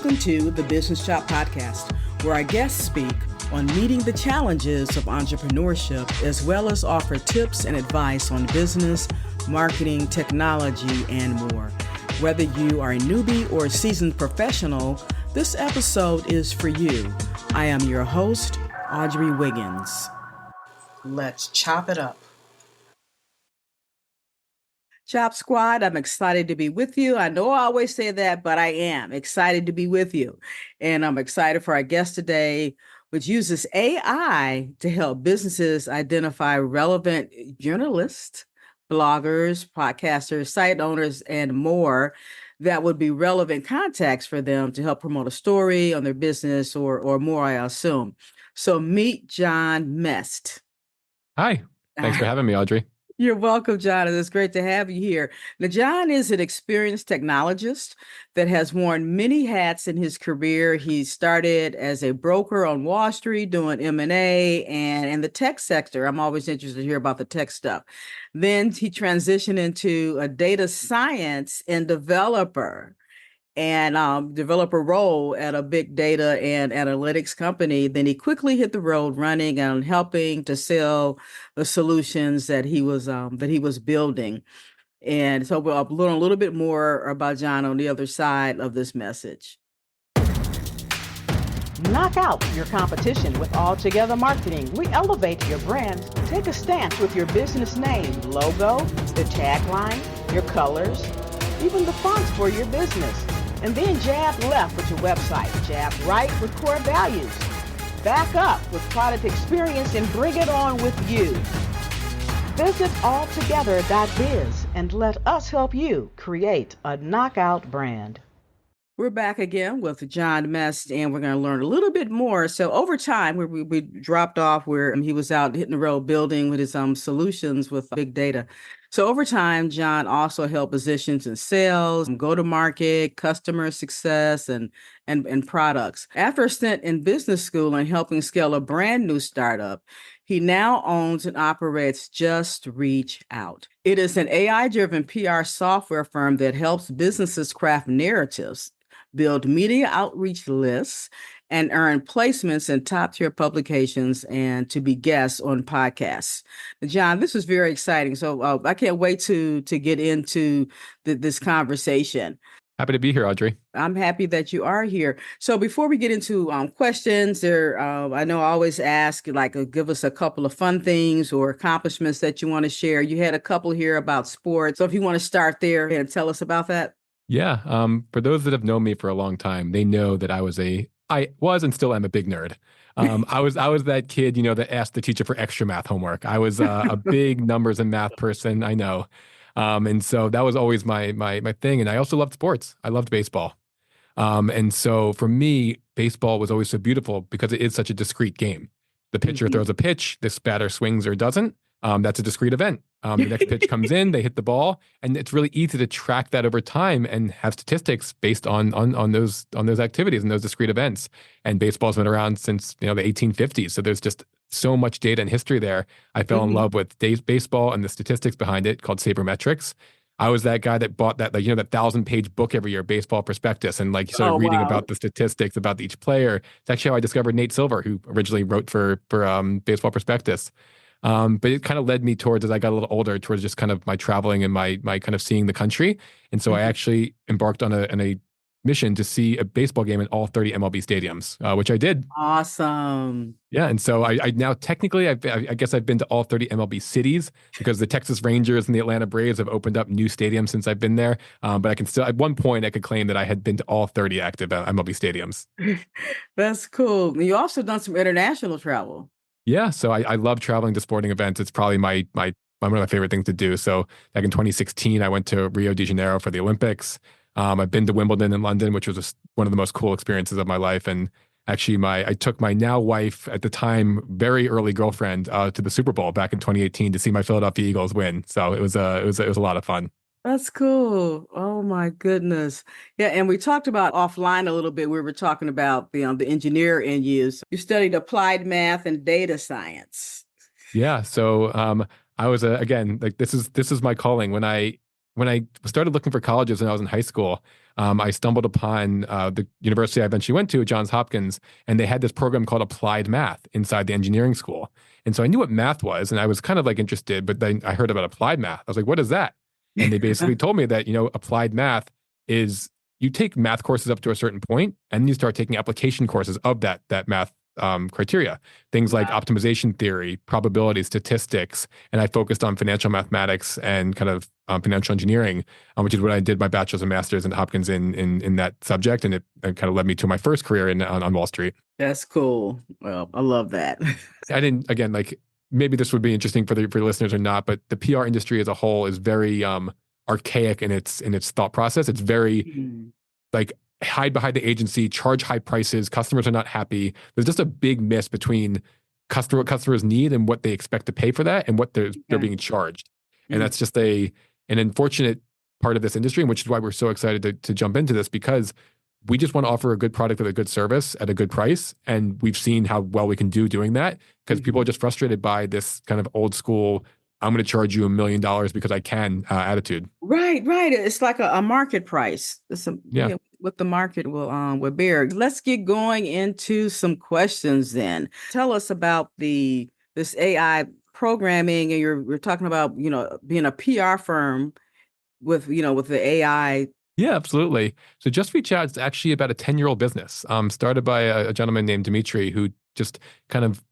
Welcome to the Business Shop Podcast, where our guests speak on meeting the challenges of entrepreneurship, as well as offer tips and advice on business, marketing, technology, and more. Whether you are a newbie or a seasoned professional, this episode is for you. I am your host, Audrey Wiggins. Let's chop it up. Chop Squad, I'm excited to be with you. I know I always say that, but I am excited to be with you. And I'm excited for our guest today, which uses AI to help businesses identify relevant journalists, bloggers, podcasters, site owners, and more that would be relevant contacts for them to help promote a story on their business or more, I assume. So meet Jon Mest. Hi. Thanks for having me, Audrey. You're welcome, Jon. It's great to have you here. Now, Jon is an experienced technologist that has worn many hats in his career. He started as a broker on Wall Street doing M&A and in the tech sector. I'm always interested to hear about the tech stuff. Then he transitioned into a data science and developer role at a big data and analytics company. Then he quickly hit the road running and helping to sell the solutions that he was building. And so we'll learn a little bit more about Jon on the other side of this message. Knock out your competition with Altogether Marketing. We elevate your brand. Take a stance with your business name, logo, the tagline, your colors, even the fonts for your business. And then jab left with your website, jab right with core values. Back up with product experience and bring it on with you. Visit altogether.biz and let us help you create a knockout brand. We're back again with Jon Mest, and we're going to learn a little bit more. So over time, we dropped off where he was out hitting the road building with his solutions with big data. So over time, Jon also held positions in sales, go-to-market, customer success, and products. After a stint in business school and helping scale a brand new startup, he now owns and operates Just Reach Out. It is an AI-driven PR software firm that helps businesses craft narratives, build media outreach lists, and earn placements in top-tier publications and to be guests on podcasts. Jon, this is very exciting. So I can't wait to get into this conversation. Happy to be here, Audrey. I'm happy that you are here. So before we get into questions, I know I always ask, give us a couple of fun things or accomplishments that you want to share. You had a couple here about sports. So if you want to start there and tell us about that. Yeah. For those that have known me for a long time, they know that I was and still am a big nerd. I was that kid, that asked the teacher for extra math homework. I was a big numbers and math person, I know. And so that was always my thing. And I also loved sports. I loved baseball. And so for me, baseball was always so beautiful because it is such a discrete game. The pitcher throws a pitch, this batter swings or doesn't. That's a discrete event. The next pitch comes in, they hit the ball, and it's really easy to track that over time and have statistics based on those activities and those discrete events. And baseball's been around since the 1850s, so there's just so much data and history there. I fell in love with baseball and the statistics behind it, called sabermetrics. I was that guy that bought that 1,000-page book every year, Baseball Prospectus, and started reading about the statistics about each player. It's actually how I discovered Nate Silver, who originally wrote for Baseball Prospectus. But it kind of led me towards, as I got a little older, towards just kind of my traveling and my kind of seeing the country. And so I actually embarked on a mission to see a baseball game in all 30 MLB stadiums, which I did. Awesome. Yeah. And so I now technically, I guess I've been to all 30 MLB cities because the Texas Rangers and the Atlanta Braves have opened up new stadiums since I've been there. But I can still, at one point, I could claim that I had been to all 30 active MLB stadiums. That's cool. You also done some international travel. Yeah, so I love traveling to sporting events. It's probably one of my favorite things to do. So back in 2016, I went to Rio de Janeiro for the Olympics. I've been to Wimbledon in London, which was one of the most cool experiences of my life. And actually, I took my now wife, at the time, very early girlfriend, to the Super Bowl back in 2018 to see my Philadelphia Eagles win. So it was a lot of fun. That's cool. Oh my goodness. Yeah, and we talked about offline a little bit. We were talking about the engineer in you. You studied applied math and data science. Yeah. So I was again, this is my calling. When I when I started looking for colleges when I was in high school, I stumbled upon the university I eventually went to, Johns Hopkins, and they had this program called Applied Math inside the engineering school. And so I knew what math was, and I was kind of like interested, but then I heard about applied math. I was like, what is that? And they basically told me that, applied math is you take math courses up to a certain point, and then you start taking application courses of that math criteria, things like Wow. optimization theory, probability, statistics, and I focused on financial mathematics and kind of financial engineering, which is what I did my bachelor's and master's at Hopkins in that subject, and it kind of led me to my first career on Wall Street. That's cool. Well, I love that. I didn't again like maybe this would be interesting for the listeners or not, but the PR industry as a whole is very archaic in its thought process. It's very Mhm. like hide behind the agency, charge high prices, customers are not happy. There's just a big miss between what customers need and what they expect to pay for that and what they're Yeah. being charged. And Mhm. that's just an unfortunate part of this industry, and which is why we're so excited to jump into this, because we just want to offer a good product with a good service at a good price. And we've seen how well we can do doing that because people are just frustrated by this kind of old school, I'm going to charge you $1 million because I can attitude. Right, right. It's like a market price. Yeah. What the market will bear. Let's get going into some questions then. Tell us about this AI programming, and we're talking about, being a PR firm with the AI. Yeah, absolutely. So Just Reach Out is actually about a 10-year-old business, started by a gentleman named Dimitri, who just kind of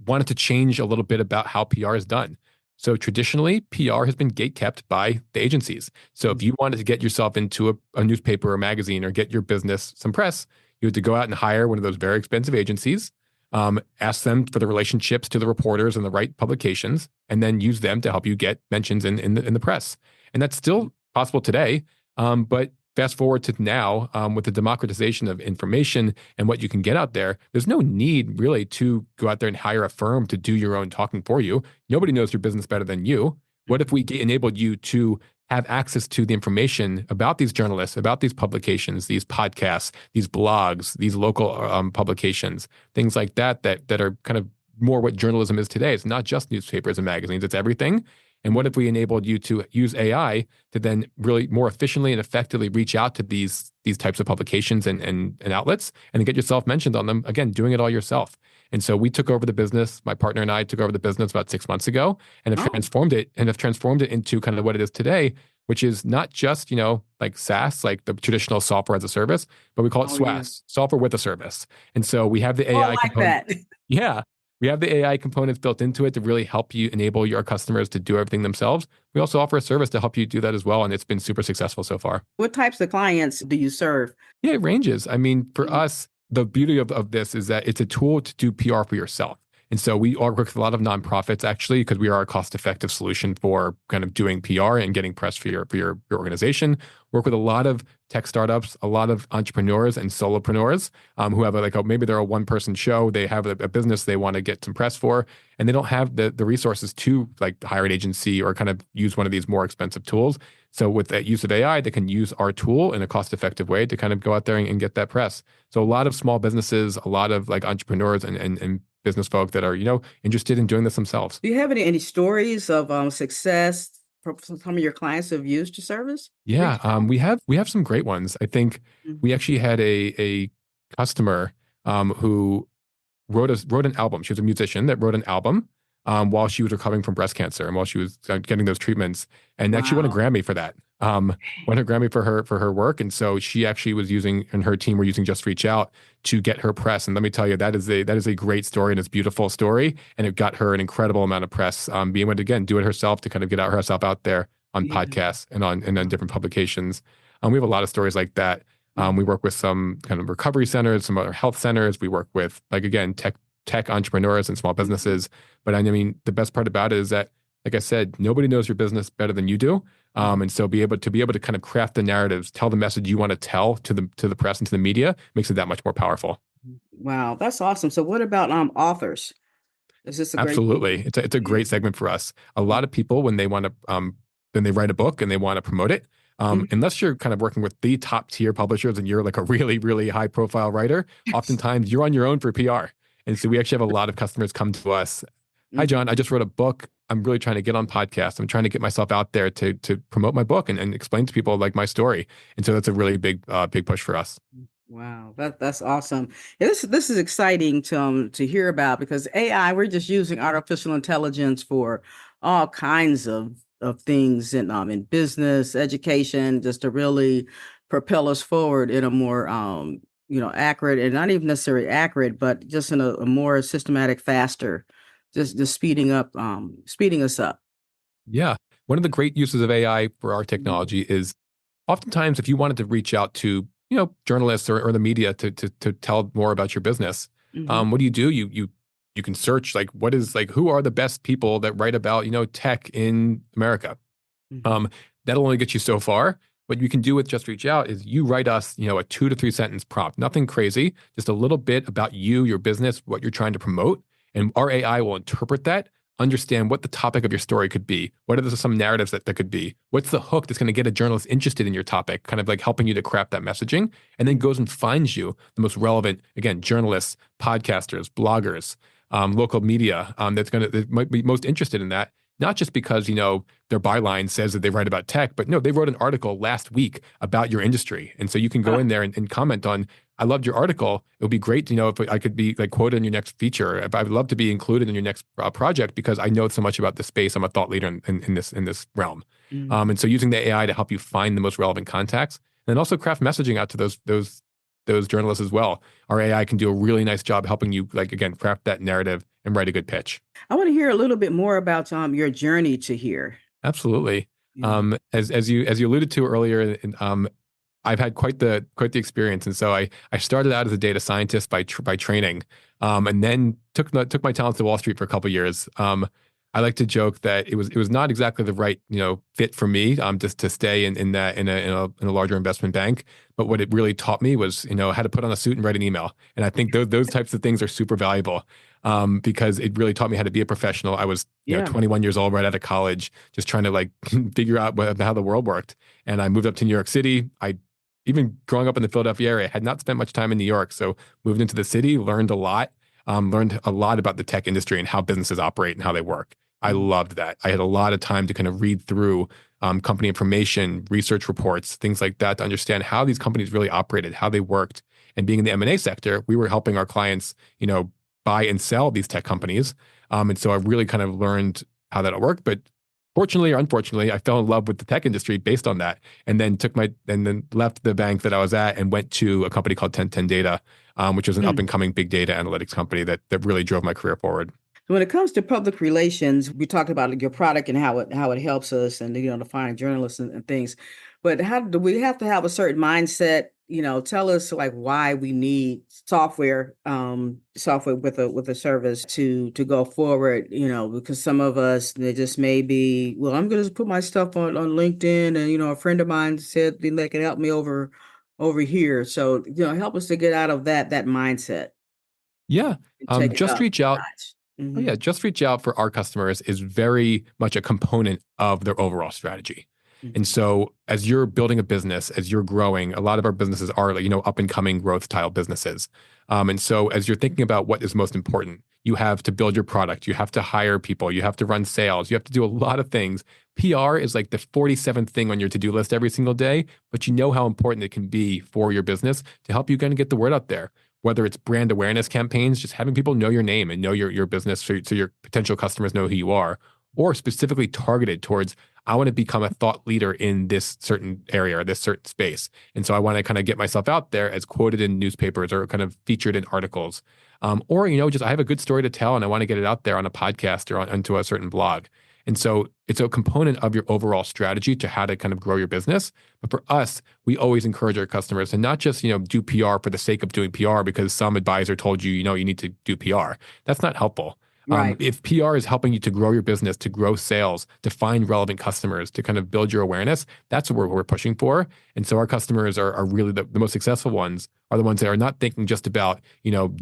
wanted to change a little bit about how PR is done. So traditionally, PR has been gatekept by the agencies. So if you wanted to get yourself into a newspaper or magazine or get your business some press, you had to go out and hire one of those very expensive agencies, ask them for the relationships to the reporters and the right publications, and then use them to help you get mentions in the press. And that's still possible today. But fast forward to now, with the democratization of information and what you can get out there, there's no need really to go out there and hire a firm to do your own talking for you. Nobody knows your business better than you. What if we enabled you to have access to the information about these journalists, about these publications, these podcasts, these blogs, these local publications, things like that are kind of more what journalism is today. It's not just newspapers and magazines, it's everything. And what if we enabled you to use AI to then really more efficiently and effectively reach out to these types of publications and outlets and get yourself mentioned on them, again, doing it all yourself. And so we took over the business. My partner and I took over the business about 6 months ago and have transformed it into kind of what it is today, which is not just, like SaaS, like the traditional software as a service, but we call it SWAS, software with a service. And so we have the AI I like component. that. Yeah. We have the AI components built into it to really help you enable your customers to do everything themselves. We also offer a service to help you do that as well. And it's been super successful so far. What types of clients do you serve? Yeah, it ranges. I mean, for us, the beauty of this is that it's a tool to do PR for yourself. And so we work with a lot of nonprofits actually, because we are a cost-effective solution for kind of doing PR and getting press for your organization. Work with a lot of tech startups, a lot of entrepreneurs and solopreneurs who have maybe they're a one-person show, they have a business they want to get some press for, and they don't have the resources to like hire an agency or kind of use one of these more expensive tools. So with that use of AI, they can use our tool in a cost-effective way to kind of go out there and get that press. So a lot of small businesses, a lot of like entrepreneurs and business folk that are, interested in doing this themselves. Do you have any stories of success from some of your clients who have used your service? Yeah, we have some great ones. I think we actually had a customer who wrote an album. She was a musician that wrote an album while she was recovering from breast cancer and while she was getting those treatments, and actually won a Grammy for that. Won a Grammy for her work, and so she actually was using, and her team were using Just Reach Out to get her press. And let me tell you, that is a great story, and it's a beautiful story, and it got her an incredible amount of press. Being able to again do it herself to kind of get herself out there on podcasts and on different publications. We have a lot of stories like that. We work with some kind of recovery centers, some other health centers. We work with tech entrepreneurs and small businesses. But I mean, the best part about it is that, like I said, nobody knows your business better than you do. And so be able to kind of craft the narratives, tell the message you want to tell to the press and to the media makes it that much more powerful. Wow, that's awesome. So what about authors? Is this a Absolutely. It's a great segment for us. A lot of people, when they want to when they write a book and they want to promote it, unless you're kind of working with the top tier publishers and you're like a really, really high profile writer, oftentimes you're on your own for PR. And so we actually have a lot of customers come to us. Hi, John, I just wrote a book. I'm really trying to get on podcasts. I'm trying to get myself out there to promote my book and explain to people like my story. And so that's a really big push for us. Wow, that's awesome. Yeah, this is exciting to hear about, because AI, we're just using artificial intelligence for all kinds of things in business, education, just to really propel us forward in a more accurate, and not even necessarily accurate, but just in a more systematic, faster, just speeding us up. Yeah. One of the great uses of AI for our Mhm. technology is oftentimes if you wanted to reach out to, journalists or the media to tell more about your business, Mhm. what do? You can search like who are the best people that write about, tech in America. Mhm. Um, that'll only get you so far. What you can do with Just Reach Out is you write us, a 2 to 3 sentence prompt, nothing crazy, just a little bit about you, your business, what you're trying to promote. And our AI will interpret that, understand what the topic of your story could be. What are some narratives that could be? What's the hook that's going to get a journalist interested in your topic, kind of like helping you to craft that messaging, and then goes and finds you the most relevant, again, journalists, podcasters, bloggers, local media that might be most interested in that. Not just because, their byline says that they write about tech, but no, they wrote an article last week about your industry. And so you can go Ah, in there and comment on, I loved your article. It would be great, if I could be like quoted in your next feature. If I would love to be included in your next project because I know so much about this space. I'm a thought leader in this realm. mm. And so using the AI to help you find the most relevant contacts and then also craft messaging out to those journalists as well. Our AI can do a really nice job helping you, like, again, craft that narrative and write a good pitch. I want to hear a little bit more about your journey to here. Absolutely. Yeah. As you alluded to earlier, I've had quite the experience, and so I started out as a data scientist by training, and then took my talents to Wall Street for a couple years. I like to joke that it was not exactly the right fit for me, just to stay in a larger investment bank. But what it really taught me was how to put on a suit and write an email, and I think those types of things are super valuable. Because it really taught me how to be a professional. I was Yeah. 21 years old, right out of college, just trying to like figure out how the world worked. And I moved up to New York City. I even growing up in the Philadelphia area, had not spent much time in New York. So moved into the city, learned a lot, learned a lot about the tech industry and how businesses operate and how they work. I Mhm. loved that. I had a lot of time to kind of read through company information, research reports, things like that to understand how these companies really operated, how they worked. And being in the M&A sector, we were helping our clients, buy and sell these tech companies. And so I really kind of learned how that worked. But fortunately or unfortunately, I fell in love with the tech industry based on that, and then left the bank that I was at and went to a company called 1010 Data, which was an up Mm. and coming big data analytics company that really drove my career forward. So when it comes to public relations, we talked about like, your product and how it helps us, and to find journalists and things. But how do we have to have a certain mindset? Tell us like why we need software with a service to go forward. Because some of us, they just may be, well, I'm going to put my stuff on LinkedIn, and a friend of mine said they can help me over here. So help us to get out of that mindset Yeah. and take it Just up reach a out. notch. Oh, yeah. Mhm. Just reach out for our customers is very much a component of their overall strategy. And Mhm. so as you're building a business, as you're growing, a lot of our businesses are like, up and coming growth style businesses. And so as you're thinking about what is most important, you have to build your product, you have to hire people, you have to run sales, you have to do a lot of things. PR is like the 47th thing on your to-do list every single day, but you know how important it can be for your business to help you kind of get the word out there, whether it's brand awareness campaigns, just having people know your name and know your business so your potential customers know who you are, or specifically targeted towards, I want to become a thought leader in this certain area or this certain space. And so I want to kind of get myself out there as quoted in newspapers or kind of featured in articles. Or, just I have a good story to tell and I want to get it out there on a podcast or onto a certain blog. And so it's a component of your overall strategy to how to kind of grow your business. But for us, we always encourage our customers to not just, do PR for the sake of doing PR because some advisor told you, you need to do PR. That's not helpful. Right. If PR is helping you to grow your business, to grow sales, to find relevant customers, to kind of build your awareness, that's what we're pushing for. And so our customers are really the most successful ones are the ones that are not thinking just about,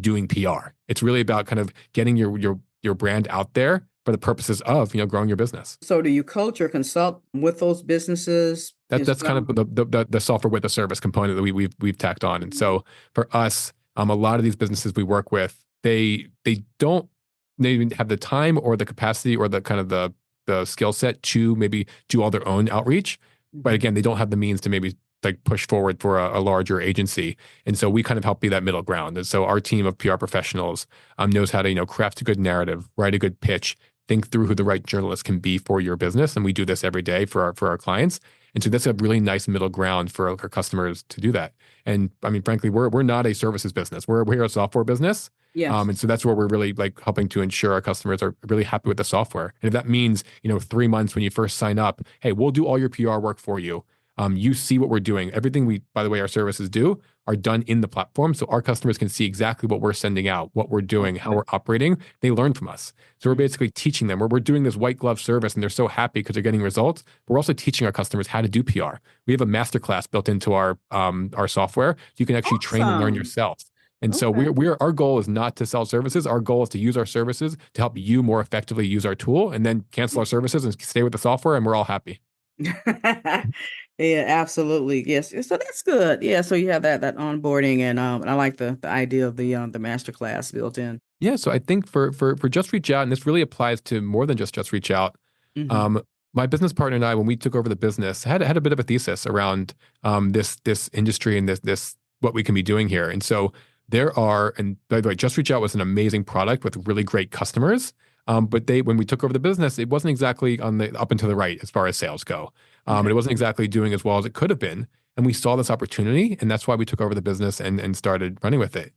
doing PR. It's really about kind of getting your brand out there for the purposes of, growing your business. So do you coach or consult with those businesses as That's kind well? of the software with a service component that we've tacked on. And so for us, a lot of these businesses we work with, they don't maybe have the time or the capacity or the kind of the skill set to maybe do all their own outreach. But Mhm. again, they don't have the means to maybe like push forward for a larger agency. And so we kind of help be that middle ground. And so our team of PR professionals knows how to, craft a good narrative, write a good pitch, think through who the right journalist can be for your business. And we do this every day for our clients. And so that's a really nice middle ground for our customers to do that. And I mean, frankly, we're not a services business. We're a software business. Yes. And so that's where we're really like helping to ensure our customers are really happy with the software. And if that means, 3 months when you first sign up, hey, we'll do all your PR work for you. You see what we're doing. Everything by the way, our services do are done in the platform. So our customers can see exactly what we're sending out, what we're doing, how Okay. we're operating. They learn from us. So we're Mhm. basically teaching them. We're doing this white glove service and they're so happy because they're getting results. But we're also teaching our customers how to do PR. We have a masterclass built into our software. You can actually train and learn Awesome. yourself. And so Okay. our goal is not to sell services. Our goal is to use our services to help you more effectively use our tool and then cancel our services and stay with the software and we're all happy. Yeah, absolutely. Yes. So that's good. Yeah. So you have that onboarding, and I like the idea of the master class built in. Yeah, so I think for Just Reach Out, and this really applies to more than just Reach Out. Hmm. My business partner and I, when we took over the business, had a bit of a thesis around this industry and this what we can be doing here. And so and by the way, Just Reach Out was an amazing product with really great customers. But when we took over the business, it wasn't exactly on the up and to the right as far as sales go. And Okay. it wasn't exactly doing as well as it could have been. And we saw this opportunity, and that's why we took over the business and started running with it.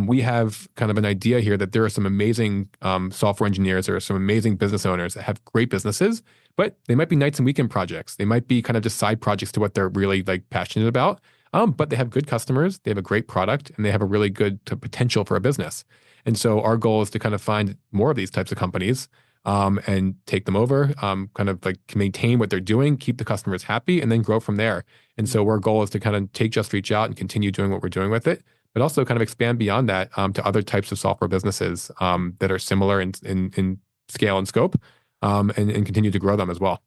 We have kind of an idea here that there are some amazing software engineers, there are some amazing business owners that have great businesses, but they might be nights and weekend projects. They might be kind of just side projects to what they're really like passionate about. But they have good customers, they have a great product, and they have a really good potential for a business. And so our goal is to kind of find more of these types of companies and take them over, kind of like maintain what they're doing, keep the customers happy, and then grow from there. And so our goal is to kind of take Just Reach Out and continue doing what we're doing with it, but also kind of expand beyond that to other types of software businesses that are similar in scale and scope, and continue to grow them as well.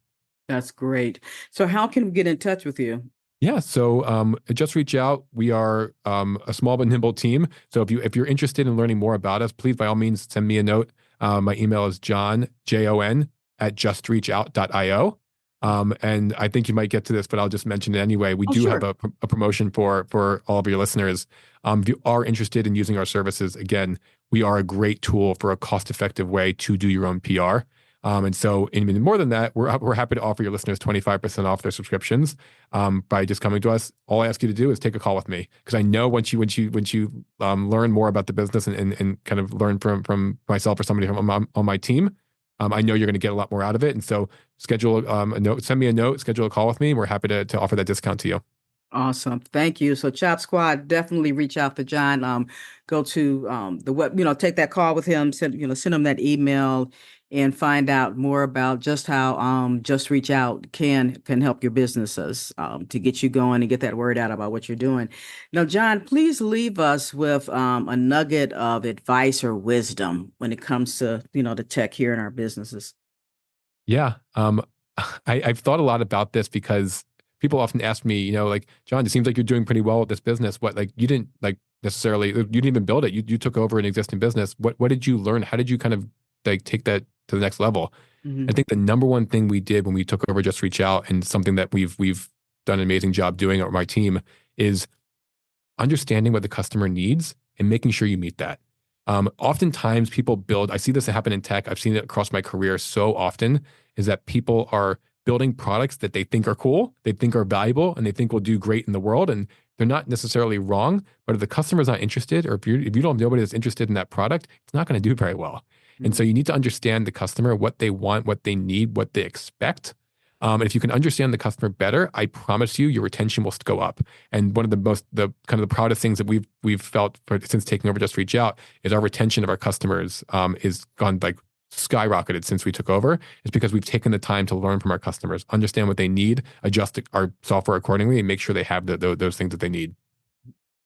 That's great. So how can we get in touch with you? Yeah, so Just Reach Out. We are a small but nimble team. So if you're interested in learning more about us, please by all means send me a note. My email is Jon at justreachout.io. And I think you might get to this, but I'll just mention it anyway. We Oh, do have sure. a promotion for all of your listeners. If you are interested in using our services, again, we are a great tool for a cost-effective way to do your own PR. And so, even more than that, we're happy to offer your listeners 25% off their subscriptions by just coming to us. All I ask you to do is take a call with me because I know once you learn more about the business and kind of learn from myself or somebody on my team, I know you're going to get a lot more out of it. And so, schedule a note, send me a note, schedule a call with me. And we're happy to offer that discount to you. Awesome. Thank you. So Chop Squad, definitely reach out to John. Go to the web, take that call with him, send him that email and find out more about just how Just Reach Out can help your businesses to get you going and get that word out about what you're doing. Now, John, please leave us with a nugget of advice or wisdom when it comes to, the tech here in our businesses. Yeah. I've thought a lot about this because people often ask me, like, Jon, it seems like you're doing pretty well with this business. What, like, you didn't like necessarily, you didn't even build it. You took over an existing business. What did you learn? How did you kind of like take that to the next level? I Hmm. think the number one thing we did when we took over Just Reach Out, and something that we've done an amazing job doing at my team, is understanding what the customer needs and making sure you meet that. Oftentimes people I see this happen in tech. I've seen it across my career so often, is that people are building products that they think are cool, they think are valuable, and they think will do great in the world. And they're not necessarily wrong, but if the customer's not interested, or if you don't have nobody that's interested in that product, it's not going to do very well. And so you need to understand the customer, what they want, what they need, what they expect. And if you can understand the customer better, I promise you, your retention will go up. And one of the kind of the proudest things that we've felt since taking over Just Reach Out is our retention of our customers is gone like skyrocketed since we took over. It's because we've taken the time to learn from our customers, understand what they need, adjust our software accordingly, and make sure they have those things that they need.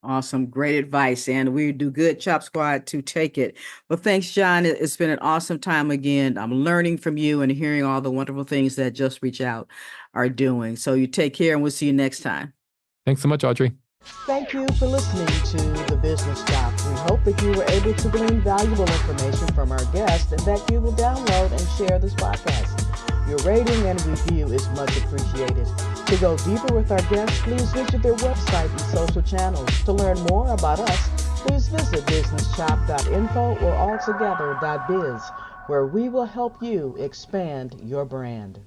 Awesome. Great advice. And we do good, Chop Squad, to take it. Well, thanks, John. It's been an awesome time again. I'm learning from you and hearing all the wonderful things that Just Reach Out are doing. So you take care and we'll see you next time. Thanks so much, Audrey. Thank you for listening to The Business Shop. We hope that you were able to glean valuable information from our guests and that you will download and share this podcast. Your rating and review is much appreciated. To go deeper with our guests, please visit their website and social channels. To learn more about us, please visit businessshop.info or altogether.biz, where we will help you expand your brand.